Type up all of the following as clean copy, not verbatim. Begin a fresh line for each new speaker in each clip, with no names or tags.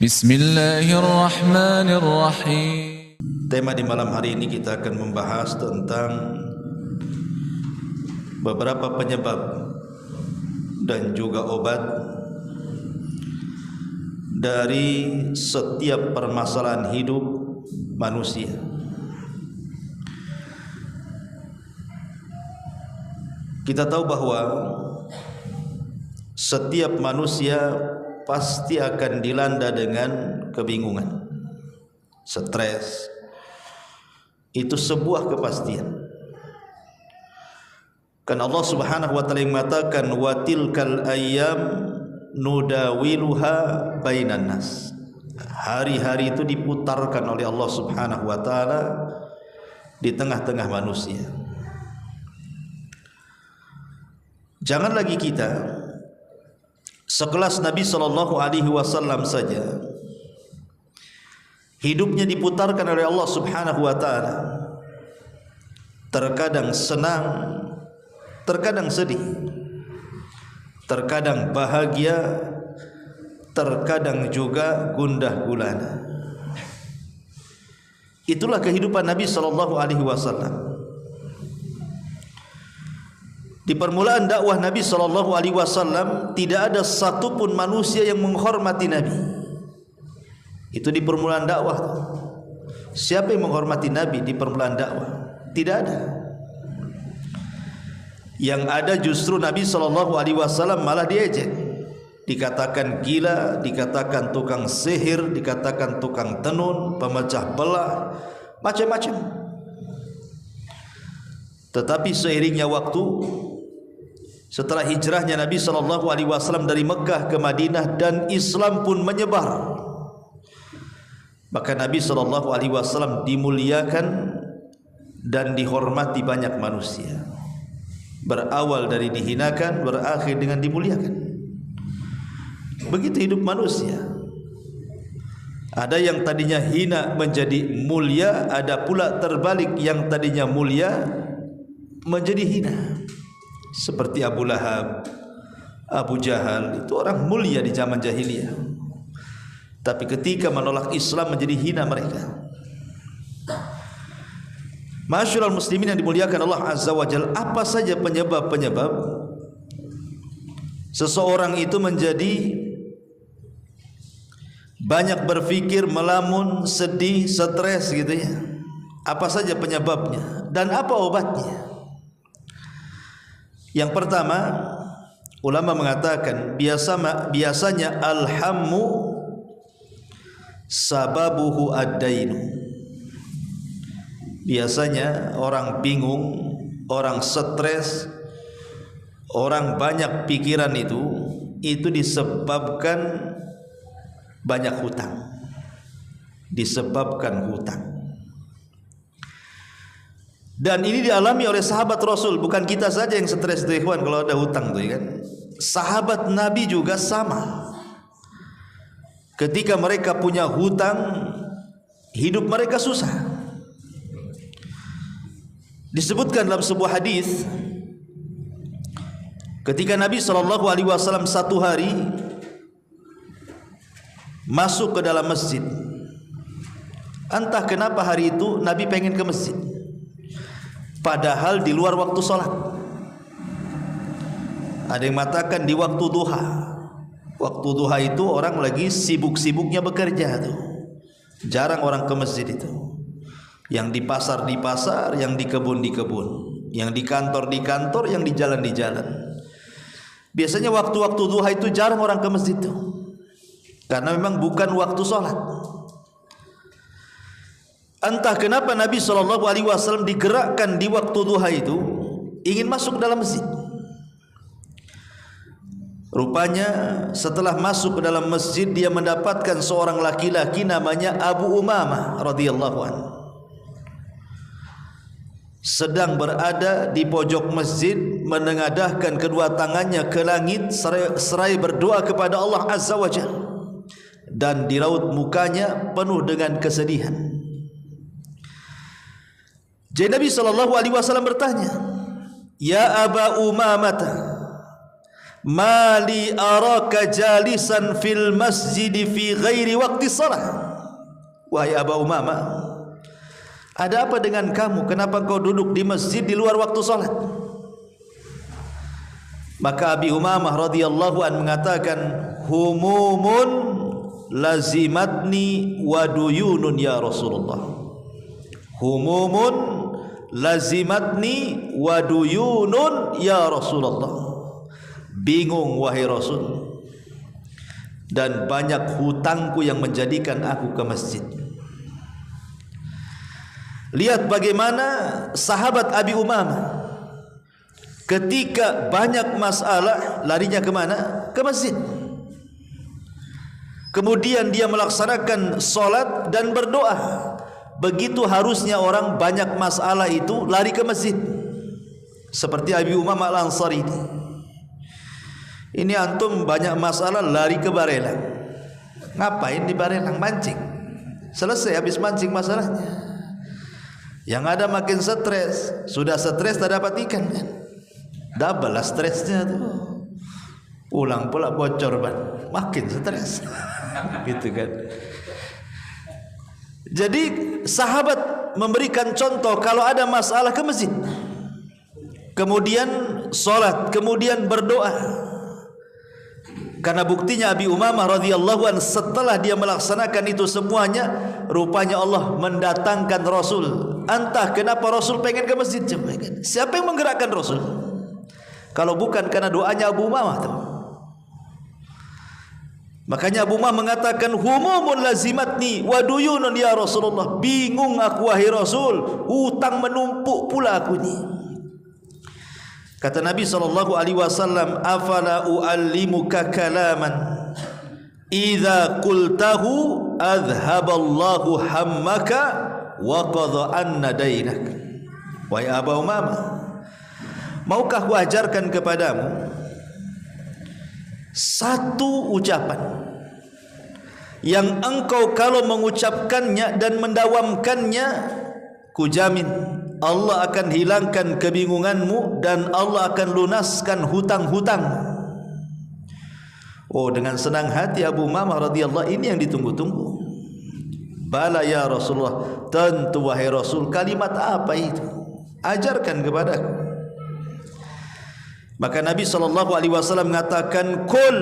Bismillahirrahmanirrahim.
Tema di malam hari ini kita akan membahas tentang beberapa penyebab dan juga obat dari setiap permasalahan hidup manusia. Kita tahu bahwa setiap manusia pasti akan dilanda dengan kebingungan, stres. Itu sebuah kepastian. Kan Allah Subhanahu wa taala mengatakan wa tilkal ayyam nudawiluha bainan nas. Hari-hari itu diputarkan oleh Allah Subhanahu wa taala di tengah-tengah manusia. Jangan lagi kita sekelas Nabi sallallahu alaihi wasallam saja hidupnya diputarkan oleh Allah Subhanahu wa taala. Terkadang senang, terkadang sedih, terkadang bahagia, terkadang juga gundah gulana. Itulah kehidupan Nabi sallallahu alaihi wasallam. Di permulaan dakwah Nabi sallallahu alaihi wasallam tidak ada satupun manusia yang menghormati Nabi. Itu di permulaan dakwah. Siapa yang menghormati Nabi di permulaan dakwah? Tidak ada. Yang ada justru Nabi sallallahu alaihi wasallam malah diejek. Dikatakan gila, dikatakan tukang sihir, dikatakan tukang tenun, pemecah belah, macam-macam. Tetapi seiringnya waktu, setelah hijrahnya Nabi sallallahu alaihi wasallam dari Mekah ke Madinah dan Islam pun menyebar, maka Nabi sallallahu alaihi wasallam dimuliakan dan dihormati banyak manusia. Berawal dari dihinakan, berakhir dengan dimuliakan. Begitu hidup manusia. Ada yang tadinya hina menjadi mulia, ada pula terbalik yang tadinya mulia menjadi hina. Seperti Abu Lahab, Abu Jahal, itu orang mulia di zaman jahiliyah. Tapi ketika menolak Islam menjadi hina mereka. Masyaallah muslimin yang dimuliakan Allah Azza wa Jalla, apa saja penyebab-penyebab seseorang itu menjadi banyak berfikir, melamun, sedih, stres gitu ya. Apa saja penyebabnya dan apa obatnya? Yang pertama, ulama mengatakan biasanya alhammu sababuhu ad-dainu. Biasanya orang bingung, orang stres, orang banyak pikiran itu disebabkan banyak hutang. Disebabkan hutang. Dan ini dialami oleh sahabat Rasul, bukan kita saja yang stres tuh ikhwan kalau ada hutang tuh kan. Sahabat Nabi juga sama. Ketika mereka punya hutang, hidup mereka susah. Disebutkan dalam sebuah hadis, ketika Nabi sallallahu alaihi wasallam satu hari masuk ke dalam masjid. Entah kenapa hari itu Nabi pengen ke masjid. Padahal di luar waktu sholat. Ada yang mengatakan di waktu duha. Waktu duha itu orang lagi sibuk-sibuknya bekerja tuh. Jarang orang ke masjid itu. Yang di pasar, yang di kebun, yang di kantor, yang di jalan. Biasanya waktu-waktu duha itu jarang orang ke masjid tuh. Karena memang bukan waktu sholat. Entah kenapa Nabi SAW digerakkan di waktu duha itu ingin masuk dalam masjid. Rupanya setelah masuk ke dalam masjid dia mendapatkan seorang laki-laki namanya Abu Umamah radhiyallahu anhu sedang berada di pojok masjid menengadahkan kedua tangannya ke langit seraya berdoa kepada Allah Azza wa Jalla, dan di raut mukanya penuh dengan kesedihan. Jadi Nabi SAW bertanya, "Ya Aba Umamah, mali araka jalisan fil masjid fi ghairi waqti salah. Wahai Abu Umamah, ada apa dengan kamu? Kenapa kau duduk di masjid di luar waktu salat? Maka Abi Umamah radhiyallahu an mengatakan, humumun lazimatni wa duyunun ya Rasulullah. Humumun lazimatni wa duyunun ya Rasulullah. Bingung wahai Rasul, dan banyak hutangku yang menjadikan aku ke masjid. Lihat bagaimana sahabat Abi Umamah ketika banyak masalah larinya ke mana? Ke masjid. Kemudian dia melaksanakan solat dan berdoa. Begitu harusnya orang banyak masalah itu lari ke masjid, seperti Abi Umamah Al-Ansari ini. Ini antum banyak masalah lari ke Barelang. Ngapain di Barelang? Mancing. Selesai habis mancing masalahnya. Yang ada makin stres. Sudah stres tak dapat ikan kan? Double lah stresnya tuh. Pulang pula bocor ban. Makin stres. Gitu kan. Jadi sahabat memberikan contoh kalau ada masalah ke masjid, kemudian sholat, kemudian berdoa. Karena buktinya Abi Umamah radhiyallahu anhu setelah dia melaksanakan itu semuanya, rupanya Allah mendatangkan Rasul. Entah kenapa Rasul pengen ke masjid. Siapa yang menggerakkan Rasul? Kalau bukan karena doanya Abu Umamah tuh. Makanya Abu Umamah mengatakan, humumun lazimatni wa duyunun ya Rasulullah. Bingung aku wahai Rasul, hutang menumpuk pula aku ni. Kata Nabi SAW, afala uallimuka kalaman idza qultahu adhaballahu hammaka wa qadha anna dainak. Wahai Abu Umamah, maukah ku ajarkan kepadamu satu ucapan yang engkau kalau mengucapkannya dan mendawamkannya, ku jamin Allah akan hilangkan kebingunganmu dan Allah akan lunaskan hutang-hutang. Oh, dengan senang hati Abu Umamah radhiyallahu ini yang ditunggu-tunggu. Bala ya Rasulullah, tentu wahai Rasul. Kalimat apa itu? Ajarkan kepadaku. Maka Nabi SAW mengatakan, kul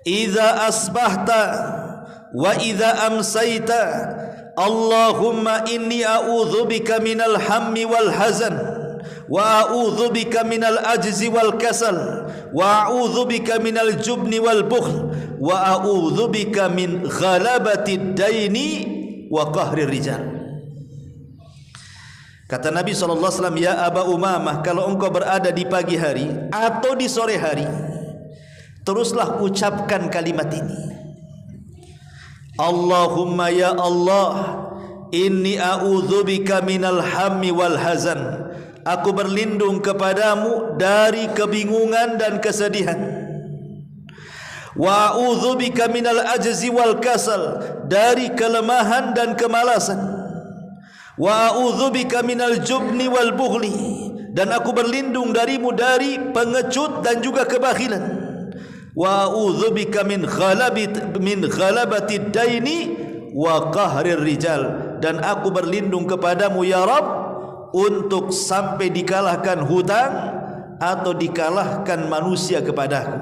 idza asbahta wa idza amsayta Allahumma inni a'udzubika minal hammi wal hazan wa a'udzubika minal ajzi wal kasal wa a'udzubika minal jubni wal bukhl wa a'udzubika min ghalabatid daini wa qahrir rijal. Kata Nabi SAW, ya Aba Umamah, kalau engkau berada di pagi hari atau di sore hari, teruslah ucapkan kalimat ini. Allahumma ya Allah, inni a'udzubika minal hammi wal hazan. Aku berlindung kepadamu dari kebingungan dan kesedihan. Wa a'udzubika minal ajzi wal kasal, dari kelemahan dan kemalasan. Wa a'udzubika minal jubni wal bughli, dan aku berlindung darimu dari pengecut dan juga kebakhilan. Wa a'udzubika min ghalabatid daini wa qahrir rijal, dan aku berlindung kepadamu ya Rabb untuk sampai dikalahkan hutang atau dikalahkan manusia kepadaku.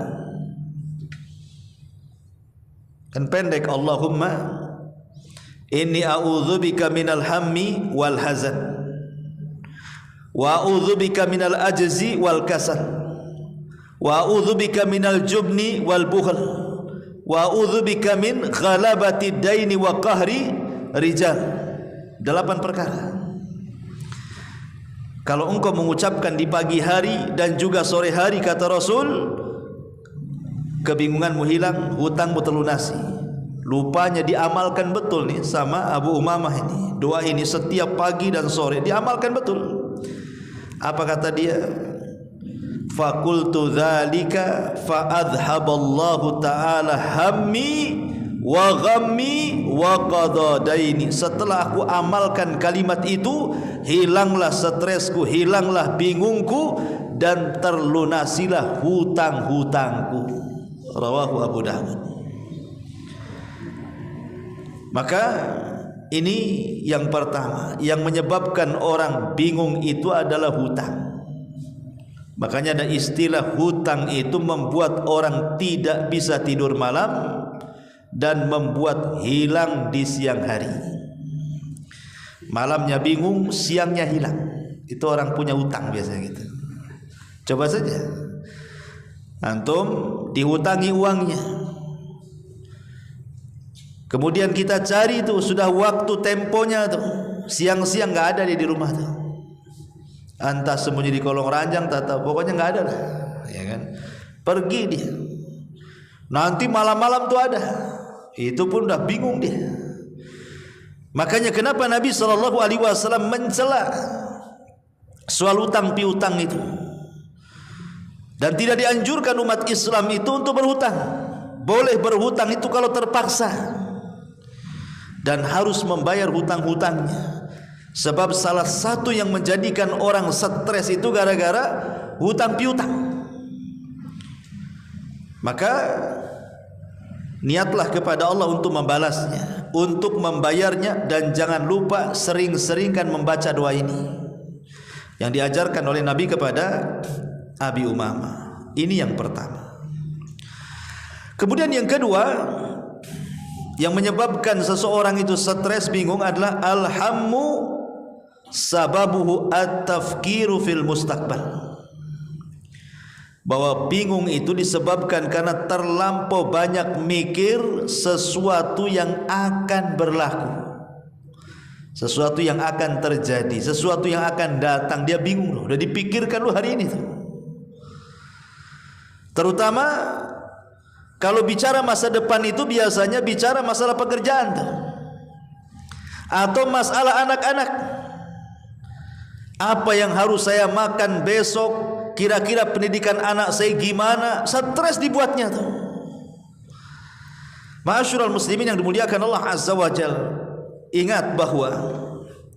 Kan pendek, Allahumma inni a'udzubika minal hammi wal hazan wa a'udzubika minal ajzi wal kasal wa a'udzubika minal jubni wal bukhl wa a'udzubika min ghalabatid daini wa qahri rijal. 8 perkara. Kalau engkau mengucapkan di pagi hari dan juga sore hari, kata Rasul, kebingunganmu hilang, hutangmu terlunasi. Lupanya diamalkan betul nih sama Abu Umamah ini. Doa ini setiap pagi dan sore diamalkan betul. Apa kata dia? Fakultu dzalika fa adhaballahu ta'ala hammi wa ghammi wa qada daini. Setelah aku amalkan kalimat itu, hilanglah stresku, hilanglah bingungku, dan terlunasilah hutang-hutangku. Rawahu Abu Dawud. Maka ini yang pertama yang menyebabkan orang bingung itu adalah hutang. Makanya ada istilah hutang itu membuat orang tidak bisa tidur malam dan membuat hilang di siang hari. Malamnya bingung, siangnya hilang. Itu orang punya hutang biasanya gitu. Coba saja antum dihutangi uangnya, kemudian kita cari itu sudah waktu temponya tuh, siang-siang nggak ada dia di rumah tuh, entah sembunyi di kolong ranjang, pokoknya nggak ada lah, ya kan? Pergi dia, nanti malam-malam tuh ada, itu pun udah bingung dia. Makanya kenapa Nabi SAW mencela soal utang piutang itu, dan tidak dianjurkan umat Islam itu untuk berhutang. Boleh berhutang itu kalau terpaksa, dan harus membayar hutang-hutangnya. Sebab salah satu yang menjadikan orang stres itu gara-gara hutang piutang. Maka niatlah kepada Allah untuk membalasnya, untuk membayarnya, dan jangan lupa sering-seringkan membaca doa ini yang diajarkan oleh Nabi kepada Abi Umamah. Ini yang pertama. Kemudian yang kedua yang menyebabkan seseorang itu stres bingung adalah alhammu sababuhu at-tafkiru fil mustaqbal. Bahwa bingung itu disebabkan karena terlampau banyak mikir sesuatu yang akan berlaku, sesuatu yang akan terjadi, sesuatu yang akan datang. Dia bingung loh, udah dipikirkan loh hari ini tuh. Terutama kalau bicara masa depan itu biasanya bicara masalah pekerjaan tuh, atau masalah anak-anak. Apa yang harus saya makan besok? Kira-kira pendidikan anak saya gimana? Stres dibuatnya tuh. Ma'asyiral muslimin yang dimuliakan Allah Azza wa Jalla, ingat bahwa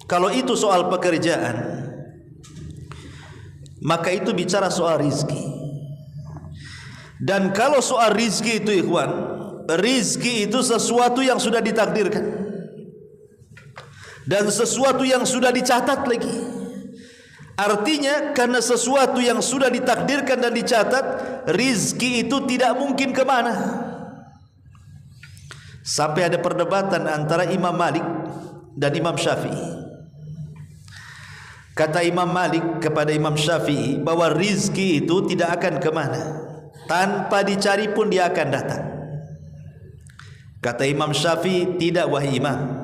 kalau itu soal pekerjaan, maka itu bicara soal rizki. Dan kalau soal rizki itu ikhwan, rizki itu sesuatu yang sudah ditakdirkan dan sesuatu yang sudah dicatat lagi. Artinya karena sesuatu yang sudah ditakdirkan dan dicatat, rizki itu tidak mungkin kemana. Sampai ada perdebatan antara Imam Malik dan Imam Syafi'i. Kata Imam Malik kepada Imam Syafi'i bahwa rizki itu tidak akan kemana, tanpa dicari pun dia akan datang. Kata Imam Syafi'i, tidak wahai Imam,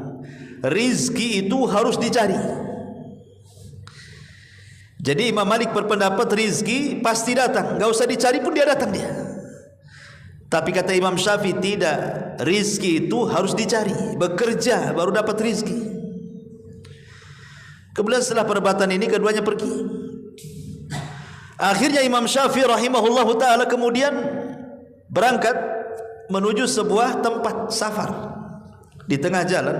rizki itu harus dicari. Jadi Imam Malik berpendapat rizki pasti datang, gak usah dicari pun dia datang dia. Tapi kata Imam Syafi'i tidak, rizki itu harus dicari, bekerja baru dapat rizki. Kemudian setelah perdebatan ini keduanya pergi. Akhirnya Imam Syafi'i rahimahullahu ta'ala kemudian berangkat menuju sebuah tempat safar. Di tengah jalan,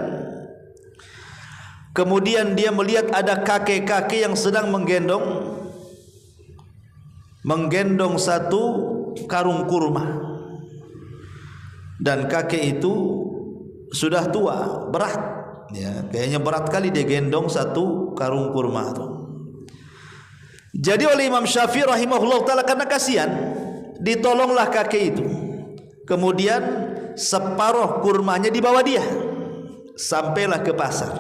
kemudian dia melihat ada kakek-kakek yang sedang menggendong satu karung kurma. Dan kakek itu sudah tua, berat, ya, kayaknya berat kali dia gendong satu karung kurma itu. Jadi oleh Imam Syafi'i rahimahullah ta'ala, karena kasihan, ditolonglah kakek itu. Kemudian separuh kurmanya dibawa dia, sampailah ke pasar.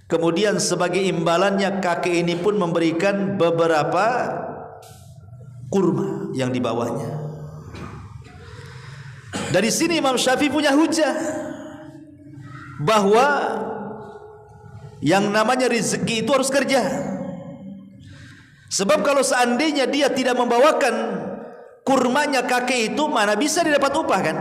Kemudian sebagai imbalannya kakek ini pun memberikan beberapa kurma yang dibawanya. Dari sini Imam Syafi'i punya hujah bahwa yang namanya rezeki itu harus kerja. Sebab kalau seandainya dia tidak membawakan kurmanya kakek itu, mana bisa dia dapat upah kan?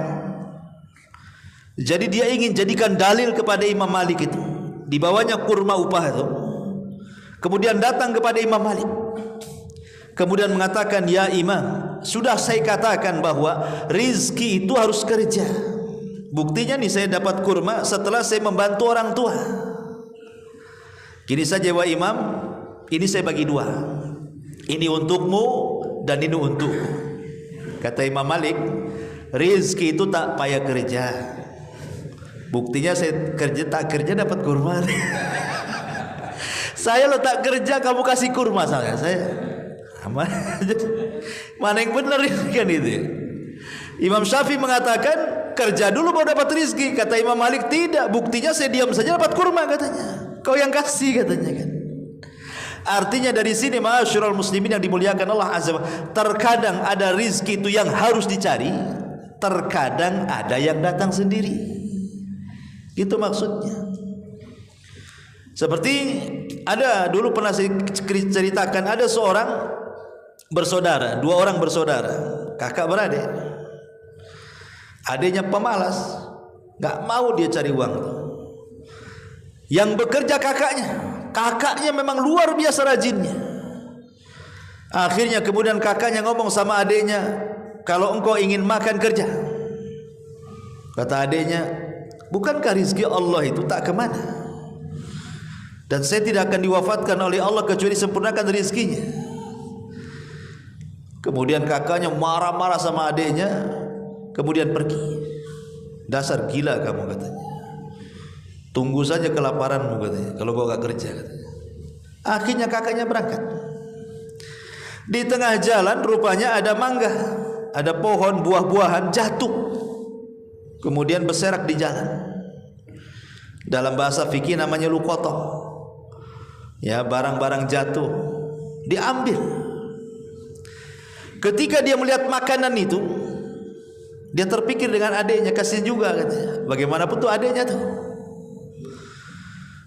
Jadi dia ingin jadikan dalil kepada Imam Malik itu, dibawanya kurma upah itu. Kemudian datang kepada Imam Malik, kemudian mengatakan, ya Imam, sudah saya katakan bahwa rizki itu harus kerja. Buktinya nih saya dapat kurma setelah saya membantu orang tua. Gini saja wahai Imam, ini saya bagi dua. Ini untukmu dan ini untukku. Kata Imam Malik, rizki itu tak payah kerja. Buktinya saya tak kerja dapat kurma. Saya lo tak kerja kamu kasih kurma saya. Mana yang benar kan itu? Imam Syafi'i mengatakan kerja dulu baru dapat rizki. Kata Imam Malik tidak. Buktinya saya diam saja dapat kurma katanya. Kau yang kasih katanya kan. Artinya dari sini ma'asyiral muslimin yang dimuliakan Allah Azza wa Jalla, terkadang ada rizki itu yang harus dicari, terkadang ada yang datang sendiri. Itu maksudnya. Seperti ada dulu pernah saya ceritakan, ada seorang bersaudara, dua orang bersaudara, kakak beradik. Adiknya pemalas, nggak mau dia cari uang. Yang bekerja kakaknya memang luar biasa rajinnya. Akhirnya kemudian kakaknya ngomong sama adiknya, kalau engkau ingin makan kerja. Kata adiknya, bukankah rizki Allah itu tak kemana? Dan saya tidak akan diwafatkan oleh Allah kecuali sempurnakan rizkinya. Kemudian kakaknya marah-marah sama adiknya, kemudian pergi. Dasar gila kamu katanya. Tunggu saja kelaparanmu katanya, kalau kau gak kerja katanya. Akhirnya kakaknya berangkat. Di tengah jalan rupanya ada mangga, ada pohon buah-buahan jatuh, kemudian berserak di jalan. Dalam bahasa fikih namanya luqatah. Ya, barang-barang jatuh diambil. Ketika dia melihat makanan itu, dia terpikir dengan adiknya, kasihan juga katanya. Bagaimanapun tuh adiknya tuh.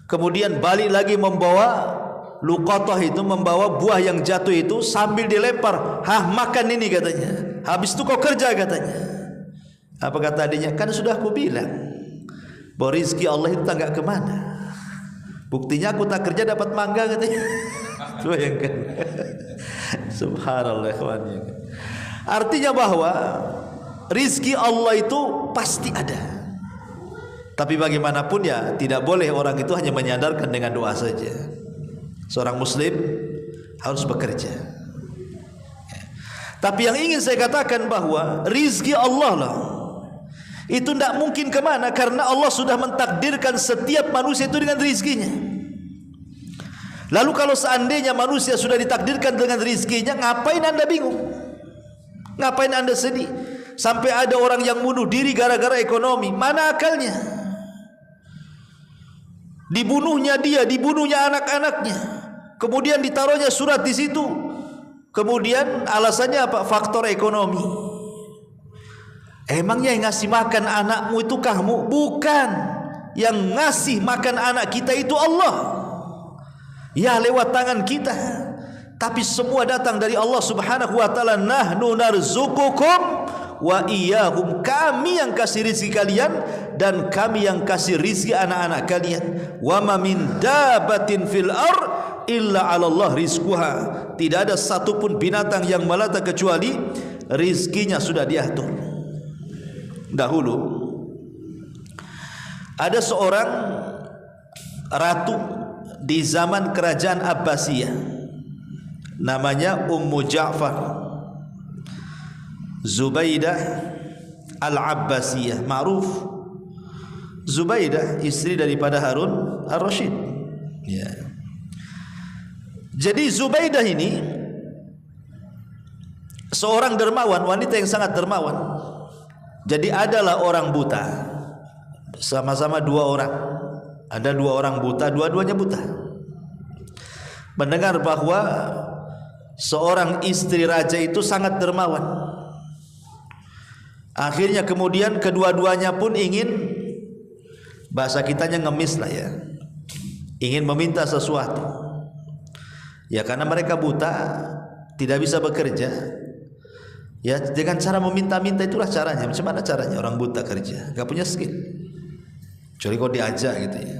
Kemudian balik lagi membawa luqatah itu, membawa buah yang jatuh itu sambil dilempar. Hah, makan ini katanya. Habis itu kau kerja katanya. Apa kata adiknya? Kan sudah aku bilang bahwa rizki Allah itu tak kemana. Buktinya aku tak kerja dapat mangga katanya. Bayangkan. Subhanallah. Artinya bahwa rizki Allah itu pasti ada. Tapi bagaimanapun ya tidak boleh orang itu hanya menyandarkan dengan doa saja. Seorang muslim harus bekerja. Tapi yang ingin saya katakan bahwa rizki Allah lah itu tidak mungkin kemana, karena Allah sudah mentakdirkan setiap manusia itu dengan rizkinya. Lalu kalau seandainya manusia sudah ditakdirkan dengan rizkinya, ngapain anda bingung? Ngapain anda sedih? Sampai ada orang yang bunuh diri gara-gara ekonomi. Mana akalnya? Dibunuhnya dia, dibunuhnya anak-anaknya. Kemudian ditaruhnya surat di situ. Kemudian alasannya apa? Faktor ekonomi. Emangnya yang ngasih makan anakmu itu kamu? Bukan. Yang ngasih makan anak kita itu Allah. Ya, lewat tangan kita. Tapi semua datang dari Allah Subhanahu wa taala. Nahnu narzuqukum wa iyyahum. Kami yang kasih rizki kalian dan kami yang kasih rizki anak-anak kalian. Wa ma min dabatin fil ar illa 'ala Allah rizquha. Tidak ada satupun binatang yang melata kecuali rizkinya sudah diatur. Dahulu ada seorang ratu di zaman kerajaan Abbasiyah, namanya Ummu Ja'far Zubaidah Al-Abbasiyah, ma'ruf. Zubaidah istri daripada Harun Ar-Rasyid ya. Jadi Zubaidah ini seorang dermawan, wanita yang sangat dermawan. Jadi adalah orang buta, sama-sama dua orang. Ada dua orang buta, dua-duanya buta. Mendengar bahwa seorang istri raja itu sangat dermawan. Akhirnya kemudian kedua-duanya pun ingin, bahasa kitanya ngemis lah ya, ingin meminta sesuatu. Ya karena mereka buta, tidak bisa bekerja. Ya dengan cara meminta-minta itulah caranya. Macam mana caranya orang buta kerja? Gak punya skill. Kecuali kau diajak gitu ya.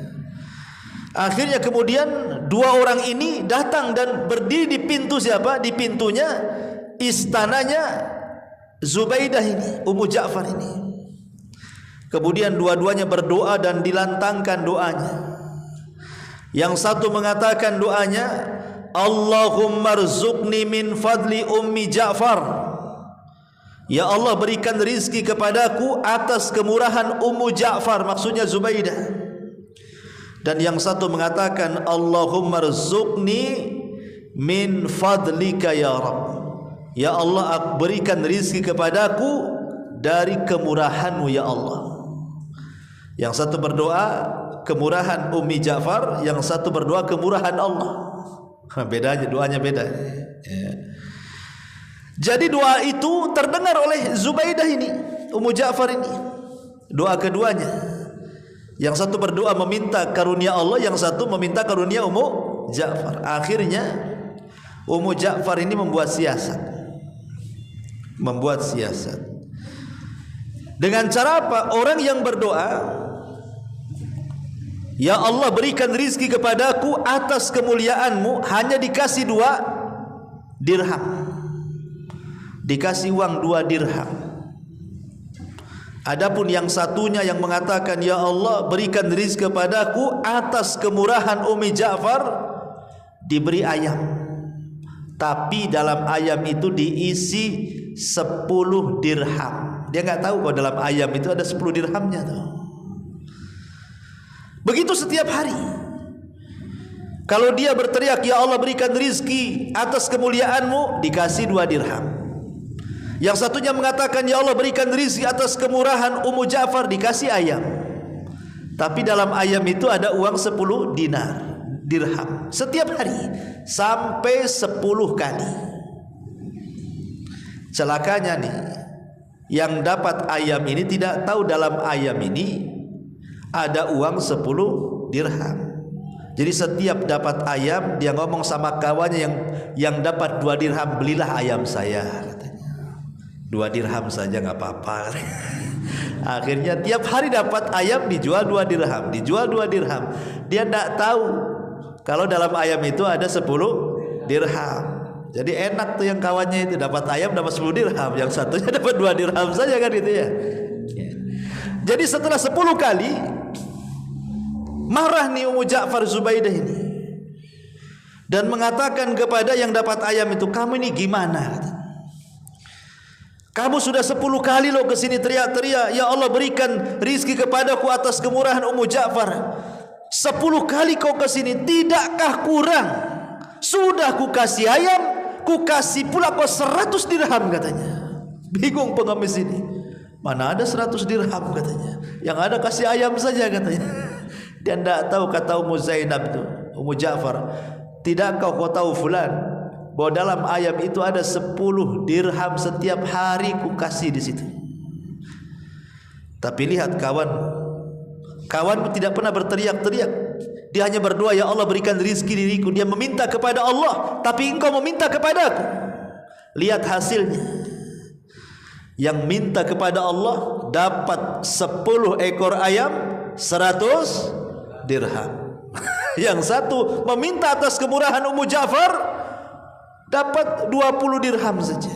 Akhirnya kemudian dua orang ini datang dan berdiri di pintu siapa? Di pintunya istananya Zubaidah ini, Ummu Ja'far ini. Kemudian dua-duanya berdoa dan dilantangkan doanya. Yang satu mengatakan doanya, Allahumma rzuqni min fadli ummi Ja'far. Ya Allah, berikan rizki kepadaku atas kemurahan Ummu Ja'far, maksudnya Zubaidah. Dan yang satu mengatakan Allahumma rzuqni min fadlika ya Rabb. Ya Allah, berikan rizki kepadaku dari kemurahanmu ya Allah. Yang satu berdoa kemurahan Ummi Ja'far, yang satu berdoa kemurahan Allah. Bedanya, doanya beda. Ya. Jadi doa itu terdengar oleh Zubaidah ini, Ummu Ja'far ini. Doa keduanya. Yang satu berdoa meminta karunia Allah, yang satu meminta karunia Ummu Ja'far. Akhirnya Ummu Ja'far ini membuat siasat. Dengan cara apa? Orang yang berdoa, ya Allah, berikan rizki kepadaku atas kemuliaanmu, hanya dikasih 2 dirham. Dikasih uang 2 dirham. Adapun yang satunya yang mengatakan, ya Allah, berikan rizki kepadaku atas kemurahan Ummi Ja'far, diberi ayam. Tapi dalam ayam itu diisi 10 dirham. Dia nggak tahu kalau dalam ayam itu ada 10 dirhamnya tuh. Begitu setiap hari. Kalau dia berteriak, ya Allah, berikan rizki atas kemuliaanmu, dikasih 2 dirham. Yang satunya mengatakan, ya Allah, berikan rizki atas kemurahan Ummu Ja'far, dikasih ayam. Tapi dalam ayam itu ada uang 10 dirham setiap hari, sampai 10 kali. Celakanya nih, yang dapat ayam ini tidak tahu dalam ayam ini ada uang 10 dirham. Jadi setiap dapat ayam, dia ngomong sama kawannya yang dapat 2 dirham, belilah ayam saya, katanya. 2 dirham saja nggak apa-apa. Akhirnya tiap hari dapat ayam, dijual 2 dirham, dijual 2 dirham. Dia tidak tahu kalau dalam ayam itu ada 10 dirham. Jadi enak tuh yang kawannya itu, dapat ayam dapat 10 dirham, yang satunya dapat 2 dirham saja, kan gitu ya. Jadi setelah 10 kali marah nih Ummu Ja'far Zubaidah ini, dan mengatakan kepada yang dapat ayam itu, kamu ini gimana? Kamu sudah 10 kali loh kesini teriak-teriak, ya Allah, berikan rizki kepadaku atas kemurahan Ummu Ja'far. 10 kali kau kesini, tidakkah kurang? Sudah ku kasih ayam, ku kasih pula kau 100 dirham, katanya. Bingung pengemis ini, mana ada 100 dirham, katanya. Yang ada kasih ayam saja, katanya. Dia tidak tahu, kata Ummu Zainab itu, Ummu Ja'far, tidakkah kau tahu fulan, bahwa dalam ayam itu ada 10 dirham setiap hari ku kasih di situ. Tapi lihat kawan tidak pernah berteriak-teriak. Dia hanya berdoa, ya Allah, berikan rizki diriku. Dia meminta kepada Allah, tapi engkau meminta kepada aku. Lihat hasilnya. Yang minta kepada Allah dapat 10 ekor ayam, 100 dirham. Yang satu meminta atas kemurahan Ummu Ja'far, dapat 20 dirham saja.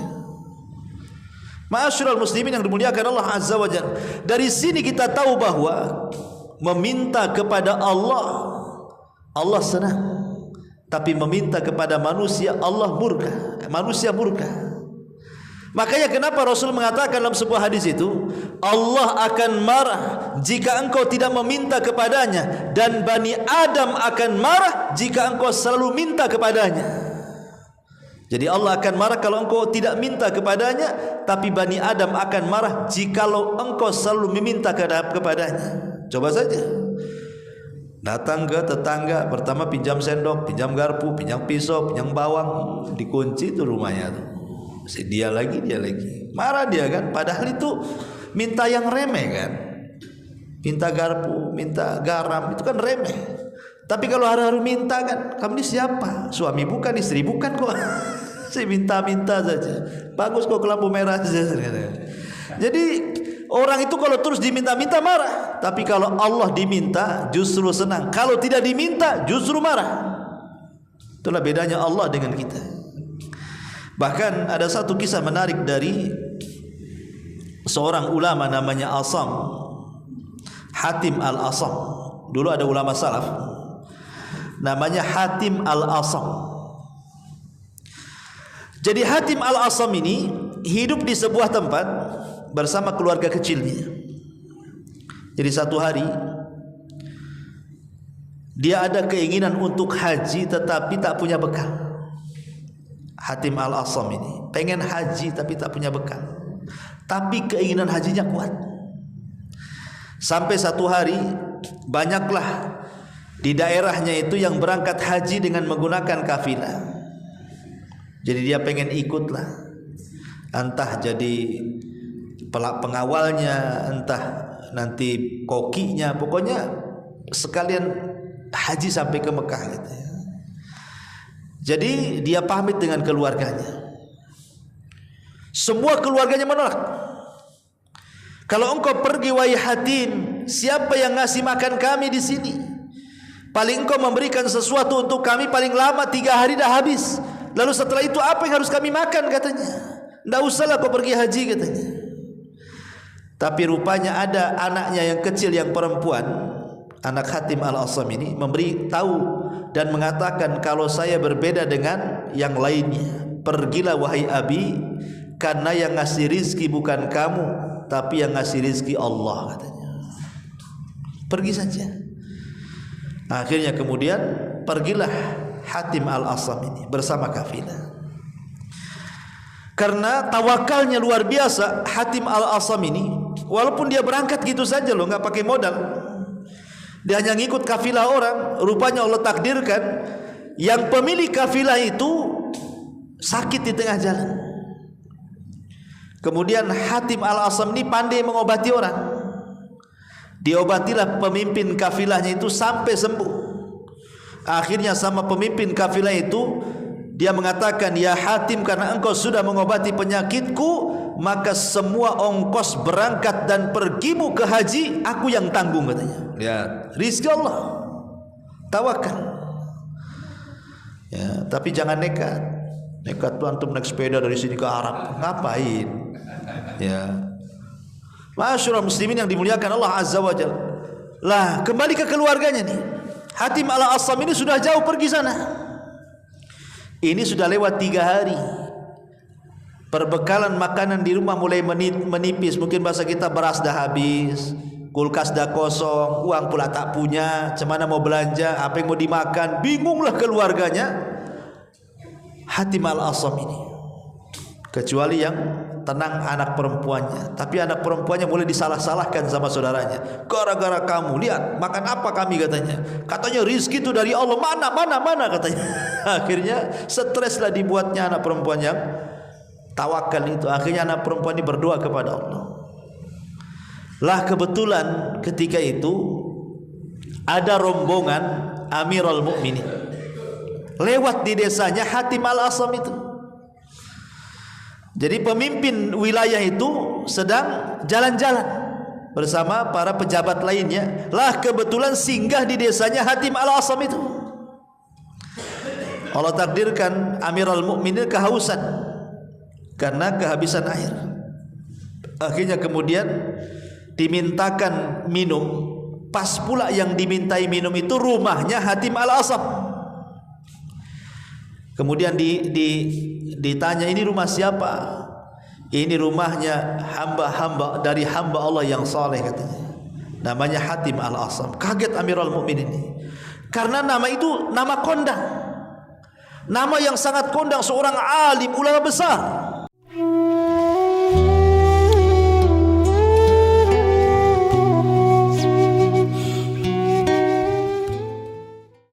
Ma'asyiral muslimin yang dimuliakan Allah Azza wa Jalla, dari sini kita tahu bahwa meminta kepada Allah, Allah senang. Tapi meminta kepada manusia, Allah murka, manusia murka. Makanya kenapa Rasul mengatakan dalam sebuah hadis itu, Allah akan marah jika engkau tidak meminta kepadanya, dan Bani Adam akan marah jika engkau selalu minta kepadanya. Jadi Allah akan marah kalau engkau tidak minta kepadanya, tapi Bani Adam akan marah jikalau engkau selalu meminta kepadanya. Coba saja, datang ke tetangga, pertama pinjam sendok, pinjam garpu, pinjam pisau, pinjam bawang, dikunci itu rumahnya tuh. Dia lagi, marah dia kan. Padahal itu minta yang remeh kan, minta garpu, minta garam, itu kan remeh. Tapi kalau hari-hari minta kan, kamu ini siapa? Suami bukan, istri bukan kok. Saya minta-minta saja. Bagus kok lampu merah saja. Jadi orang itu kalau terus diminta-minta marah. Tapi kalau Allah diminta justru senang. Kalau tidak diminta justru marah. Itulah bedanya Allah dengan kita. Bahkan ada satu kisah menarik dari seorang ulama namanya Asam, Hatim Al-Asam. Dulu ada ulama salaf namanya Hatim Al-Asam. Jadi Hatim Al-Asam ini hidup di sebuah tempat bersama keluarga kecilnya. Jadi satu hari dia ada keinginan untuk haji tetapi tak punya bekal. Hatim Al-Asam ini pengen haji tapi tak punya bekal, tapi keinginan hajinya kuat. Sampai satu hari banyaklah di daerahnya itu yang berangkat haji dengan menggunakan kafilah. Jadi dia pengen ikutlah, entah jadi pengawalnya, entah nanti kokinya, pokoknya sekalian haji sampai ke Mekah gitu ya. Jadi dia pamit dengan keluarganya. Semua keluarganya menolak. Kalau engkau pergi wahai Hatim, siapa yang ngasih makan kami di sini? Paling engkau memberikan sesuatu untuk kami paling lama 3 hari dah habis. Lalu setelah itu apa yang harus kami makan katanya? Tidak usahlah kau pergi haji katanya. Tapi rupanya ada anaknya yang kecil yang perempuan, anak Hatim Al-Asam ini memberi tahu dan mengatakan, kalau saya berbeda dengan yang lainnya. Pergilah wahai Abi, karena yang ngasih rizki bukan kamu, tapi yang ngasih rizki Allah katanya. Pergi saja. Akhirnya kemudian pergilah Hatim Al-Asam ini bersama kafilah. Karena tawakalnya luar biasa Hatim Al-Asam ini, walaupun dia berangkat gitu saja loh, nggak pakai modal. Dia hanya ngikut kafilah orang. Rupanya Allah takdirkan yang pemilik kafilah itu sakit di tengah jalan. Kemudian Hatim Al-Asam ini pandai mengobati orang. Diobatilah pemimpin kafilahnya itu sampai sembuh. Akhirnya sama pemimpin kafilah itu dia mengatakan, ya Hatim, karena engkau sudah mengobati penyakitku, maka semua ongkos berangkat dan pergimu ke haji aku yang tanggung katanya. Lihat, rizki Allah, tawakal. Ya, tapi jangan nekat. Nekat tuh antum naik sepeda dari sini ke Arab, ngapain? Ya, masyaallah muslimin yang dimuliakan Allah Azza wa Jalla. Lah, kembali ke keluarganya nih. Hatim Al-Asam ini sudah jauh pergi sana. Ini sudah lewat 3 hari. Perbekalan makanan di rumah mulai menipis. Mungkin bahasa kita beras dah habis, kulkas dah kosong, uang pula tak punya. Cemana mau belanja, apa yang mau dimakan? Bingunglah keluarganya Hatim Al-Asam ini. Kecuali yang tenang anak perempuannya. Tapi anak perempuannya mulai disalah-salahkan sama saudaranya. Gara-gara kamu, lihat makan apa kami katanya. Katanya rizki itu dari Allah. Mana katanya. Akhirnya streslah dibuatnya anak perempuan yang tawakal itu. Akhirnya anak perempuan ini berdoa kepada Allah. Lah kebetulan ketika itu ada rombongan Amirul Mukminin lewat di desanya Hatim Al-Asam itu. Jadi pemimpin wilayah itu sedang jalan-jalan bersama para pejabat lainnya. Lah kebetulan singgah di desanya Hatim Al-Asam itu. Allah takdirkan Amirul Mukminin kehausan karena kehabisan air. Akhirnya kemudian dimintakan minum. Pas pula yang dimintai minum itu rumahnya Hatim Al-Asam. Kemudian ditanya, ini rumah siapa? Ini rumahnya hamba-hamba dari hamba Allah yang saleh katanya. Namanya Hatim Al-Asam. Kaget Amirul Mukminin ini. Karena nama itu nama kondang. Nama yang sangat kondang, seorang alim ulama besar.